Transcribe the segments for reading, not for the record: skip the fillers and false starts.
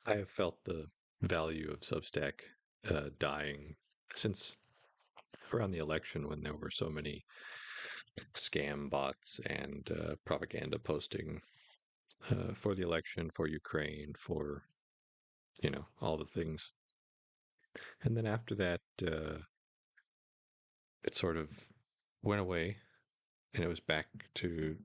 I have felt the value of Substack dying since around the election when there were so many scam bots and propaganda posting for the election, for Ukraine, for, all the things. And then after that, it sort of went away and it was back to,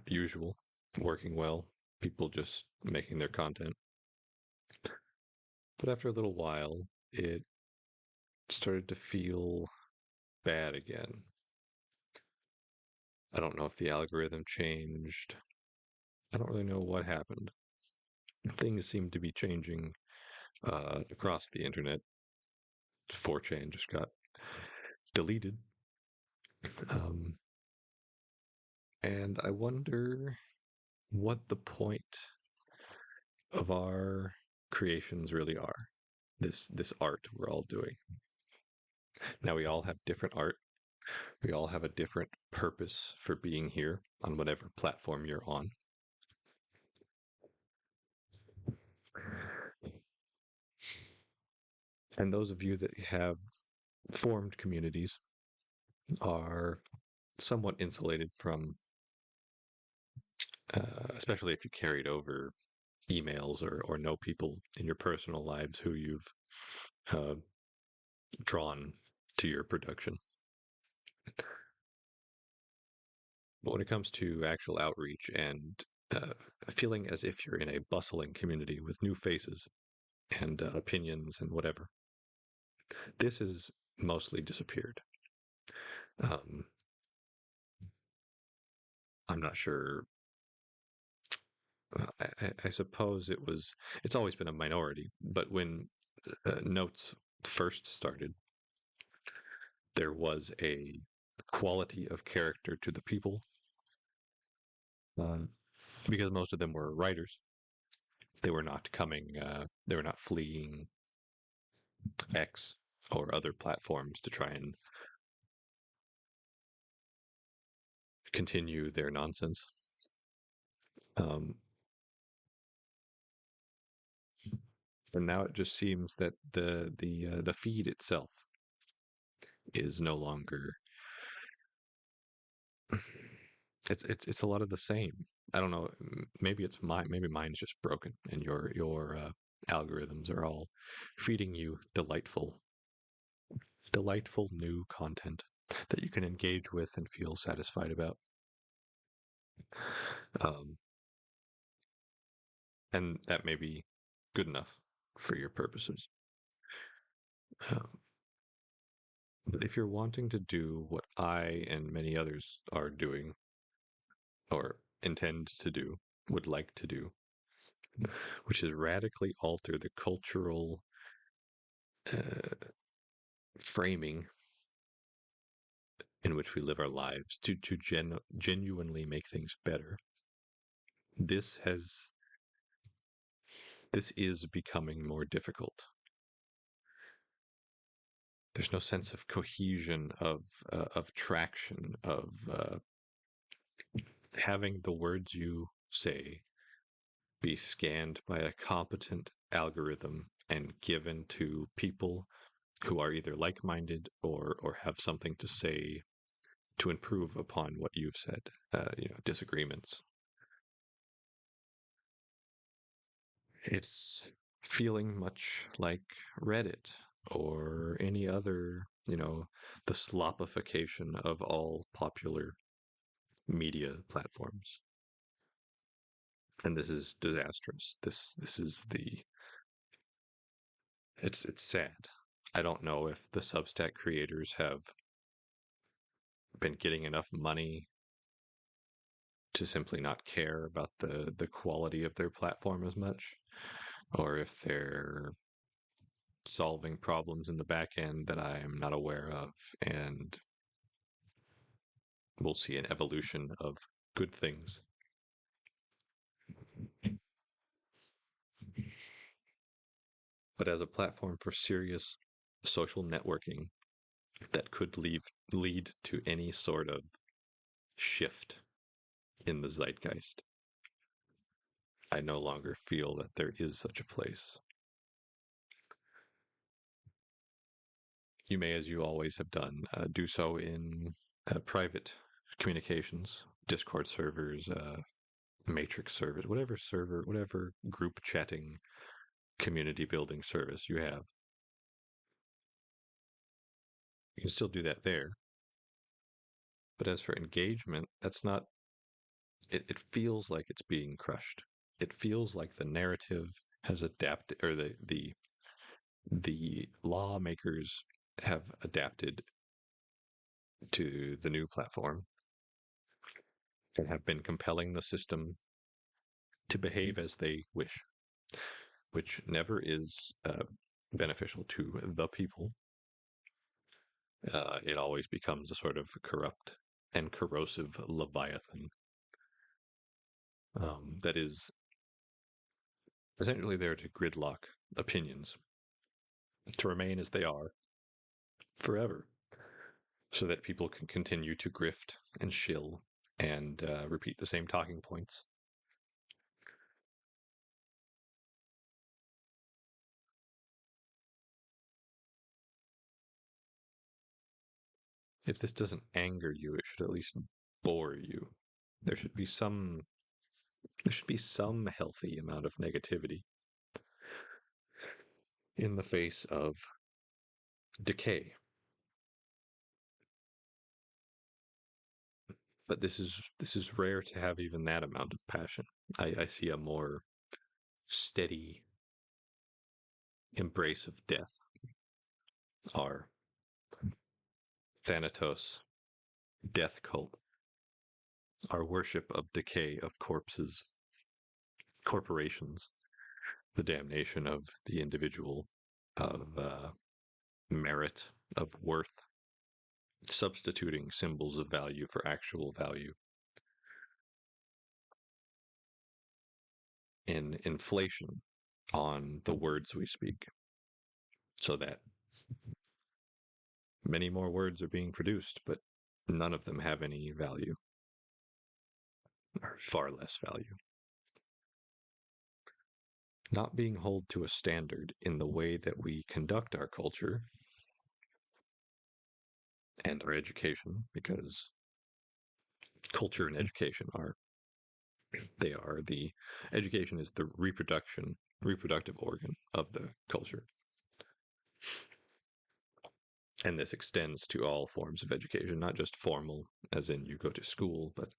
usual, working well, people just making their content. But after a little while, it started to feel bad again. I don't know if the algorithm changed. I don't really know what happened. Things seem to be changing across the internet. 4chan just got deleted. Um, and I wonder what the point of our creations really are. This art we're all doing. Now we all have different art. We all have a different purpose for being here on whatever platform you're on. And those of you that have formed communities are somewhat insulated from, especially if you carried over emails or know people in your personal lives who you've uh, drawn to your production. But when it comes to actual outreach and feeling as if you're in a bustling community with new faces and opinions and whatever, this has mostly disappeared. Um, I'm not sure. I suppose it's always been a minority, but when notes first started, there was a quality of character to the people uh, because most of them were writers. They were not fleeing X or other platforms to try and continue their nonsense. Um, and now it just seems that the feed itself is no longer. It's a lot of the same. I don't know. Maybe it's maybe mine's just broken, and your algorithms are all feeding you delightful new content that you can engage with and feel satisfied about. Um, and that may be good enough for your purposes. Um, but if you're wanting to do what I and many others are doing, or intend to do, would like to do, which is radically alter the cultural uh, framing in which we live our lives to genuinely make things better. This has this is becoming more difficult. There's no sense of cohesion, of traction, of having the words you say be scanned by a competent algorithm and given to people who are either like-minded or have something to say to improve upon what you've said. Disagreements. It's feeling much like Reddit or any other, the slopification of all popular media platforms. And this is disastrous. This is the it's sad. I don't know if the Substack creators have been getting enough money to simply not care about the quality of their platform as much, or if they're solving problems in the back end that I am not aware of, and we'll see an evolution of good things. But as a platform for serious social networking that could lead to any sort of shift in the zeitgeist, I no longer feel that there is such a place. You may, as you always have done, do so in private communications, Discord servers, Matrix servers, whatever group chatting, community building service you have. You can still do that there. But as for engagement, that's not, it feels like it's being crushed. It feels like the narrative has adapted, or the lawmakers have adapted to the new platform and have been compelling the system to behave as they wish, which never is beneficial to the people. It always becomes a sort of corrupt and corrosive leviathan that is essentially there to gridlock opinions, to remain as they are forever, so that people can continue to grift and shill and repeat the same talking points. If this doesn't anger you, it should at least bore you. There should be some there should be some healthy amount of negativity in the face of decay. But this is rare to have even that amount of passion. I see a more steady embrace of death. Our Thanatos death cult, our worship of decay, of corpses, corporations, the damnation of the individual, of merit, of worth, substituting symbols of value for actual value. In inflation on the words we speak, so that many more words are being produced, but none of them have any value, or far less value. Not being held to a standard in the way that we conduct our culture and our education, because culture and education are the education is the reproductive organ of the culture. And this extends to all forms of education, not just formal, as in you go to school, but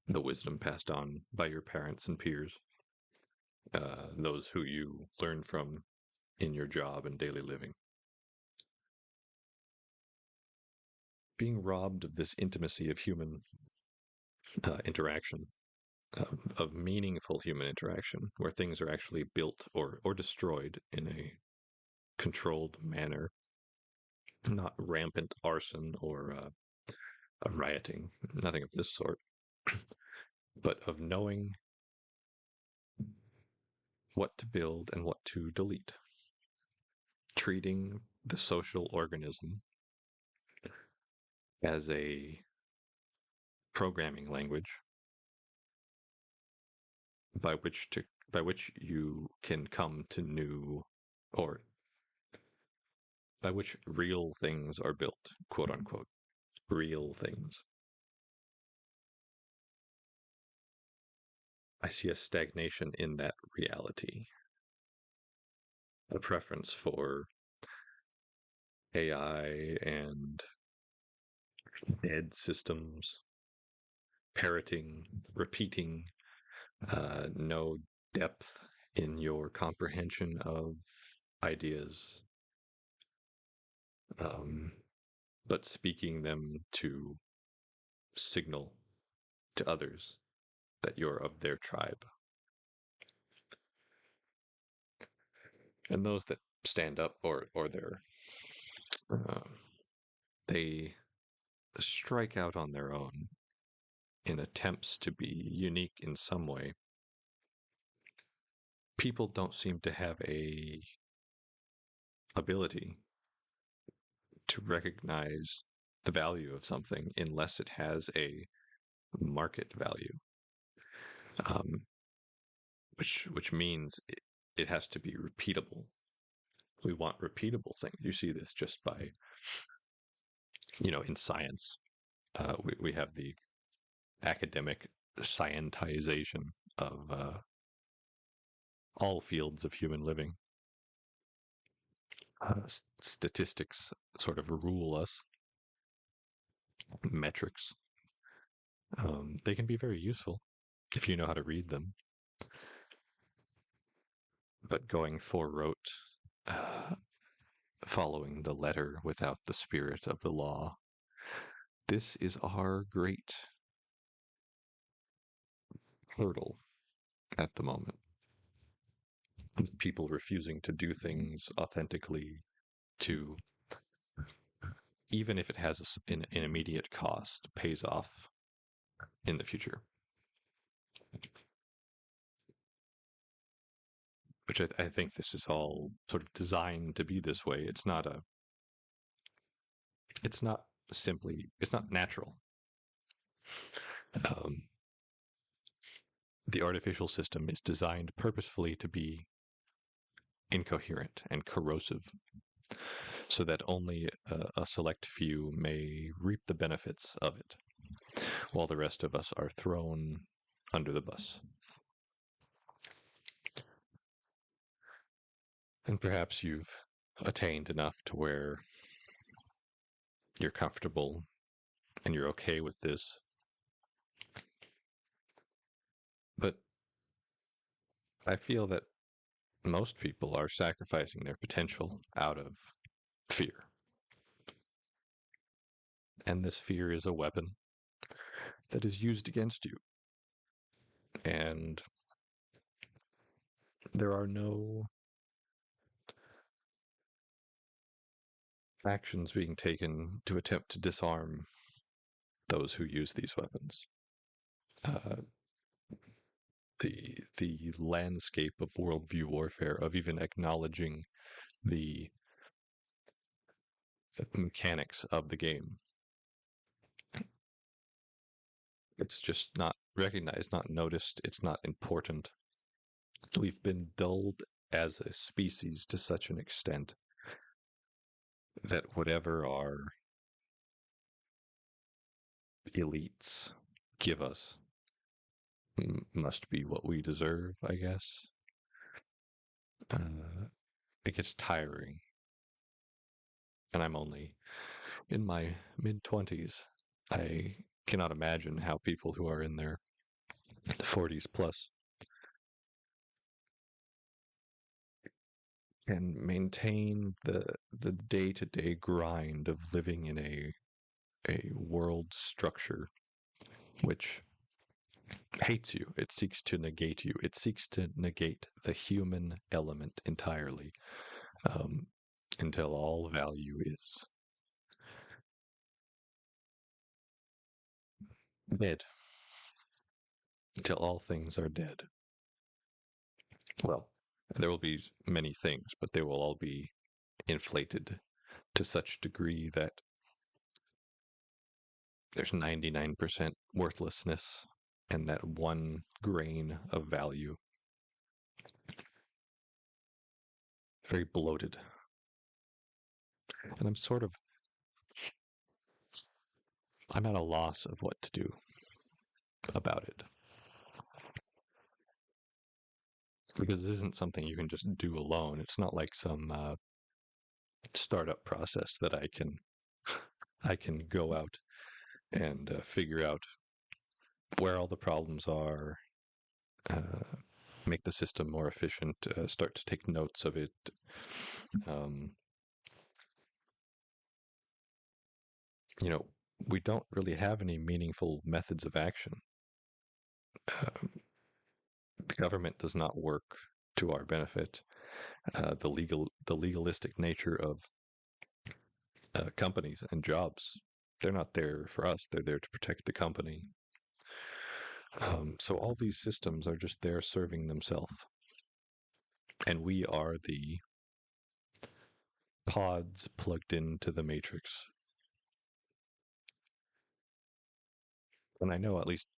the wisdom passed on by your parents and peers, those who you learn from in your job and daily living. Being robbed of this intimacy of human interaction, of meaningful human interaction, where things are actually built or destroyed in a controlled manner, not rampant arson or rioting, nothing of this sort, but of knowing what to build and what to delete, treating the social organism as a programming language by which you can come to new, or by which real things are built, quote unquote, real things. I see a stagnation in that reality, a preference for AI and dead systems, parroting, repeating, no depth in your comprehension of ideas, um, but speaking them to signal to others that you're of their tribe. And those that stand up, or uh, they strike out on their own in attempts to be unique in some way. People don't seem to have a ability to recognize the value of something unless it has a market value. Um, which means it has to be repeatable. We want repeatable things. You see this just by, in science. We have the academic scientization of all fields of human living. Statistics sort of rule us, metrics. They can be very useful if you know how to read them. But going rote, uh, following the letter without the spirit of the law, this is our great hurdle at the moment. People refusing to do things authentically, to even if it has an immediate cost, pays off in the future. Which I think this is all sort of designed to be this way. It's not it's not natural. Um, the artificial system is designed purposefully to be incoherent and corrosive so that only a select few may reap the benefits of it, while the rest of us are thrown under the bus. And perhaps you've attained enough to where you're comfortable and you're okay with this. But I feel that most people are sacrificing their potential out of fear. And this fear is a weapon that is used against you. And there are no actions being taken to attempt to disarm those who use these weapons. Uh, the landscape of worldview warfare, of even acknowledging the mechanics of the game, it's just not recognized, not noticed. It's not important. We've been dulled as a species to such an extent that whatever our elites give us must be what we deserve, I guess. It gets tiring. And I'm only in my mid-20s. I cannot imagine how people who are in their 40s plus can maintain the day-to-day grind of living in a world structure which hates you. It seeks to negate you. It seeks to negate the human element entirely, um, until all value is dead. Until all things are dead. Well, there will be many things, but they will all be inflated to such degree that there's 99% worthlessness and that one grain of value. Very bloated. And I'm at a loss of what to do about it. Because this isn't something you can just do alone. It's not like some startup process that I can go out and figure out where all the problems are, uh, make the system more efficient, start to take notes of it. Um, you know, we don't really have any meaningful methods of action. Um, the government does not work to our benefit. The legalistic nature of companies and jobs, they're not there for us. They're there to protect the company. So all these systems are just there serving themselves, and we are the pods plugged into the matrix. And I know at least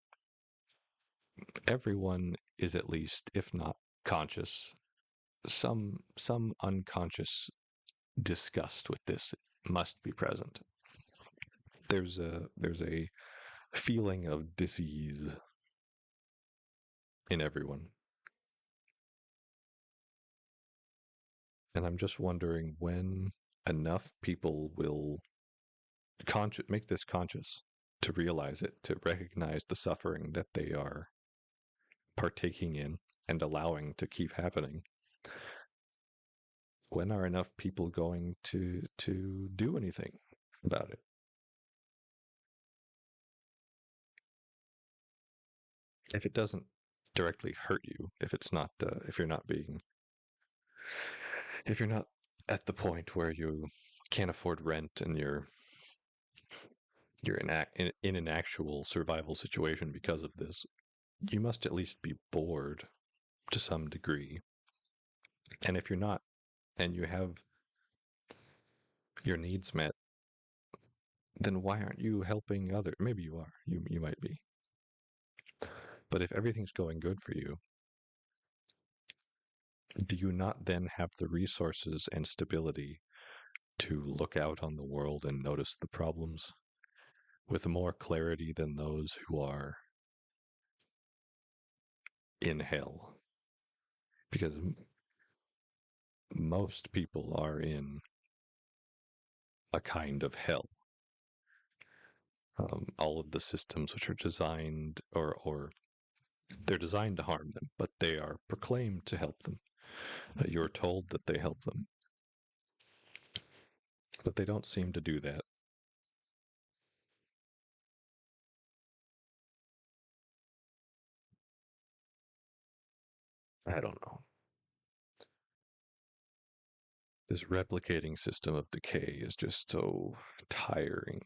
everyone is at least, if not conscious, some unconscious disgust with this must be present. There's a feeling of disease in everyone. And I'm just wondering when enough people will make this conscious, to realize it, to recognize the suffering that they are partaking in and allowing to keep happening. When are enough people going to do anything about it? If it doesn't directly hurt you, if it's not, if you're not at the point where you can't afford rent and you're in an actual survival situation because of this, you must at least be bored to some degree. And if you're not, and you have your needs met, then why aren't you helping others? Maybe you are. You might be. But if everything's going good for you, do you not then have the resources and stability to look out on the world and notice the problems with more clarity than those who are in hell? Because most people are in a kind of hell. All of the systems which are designed, or they're designed to harm them, but they are proclaimed to help them. You're told that they help them, but they don't seem to do that. I don't know. This replicating system of decay is just so tiring.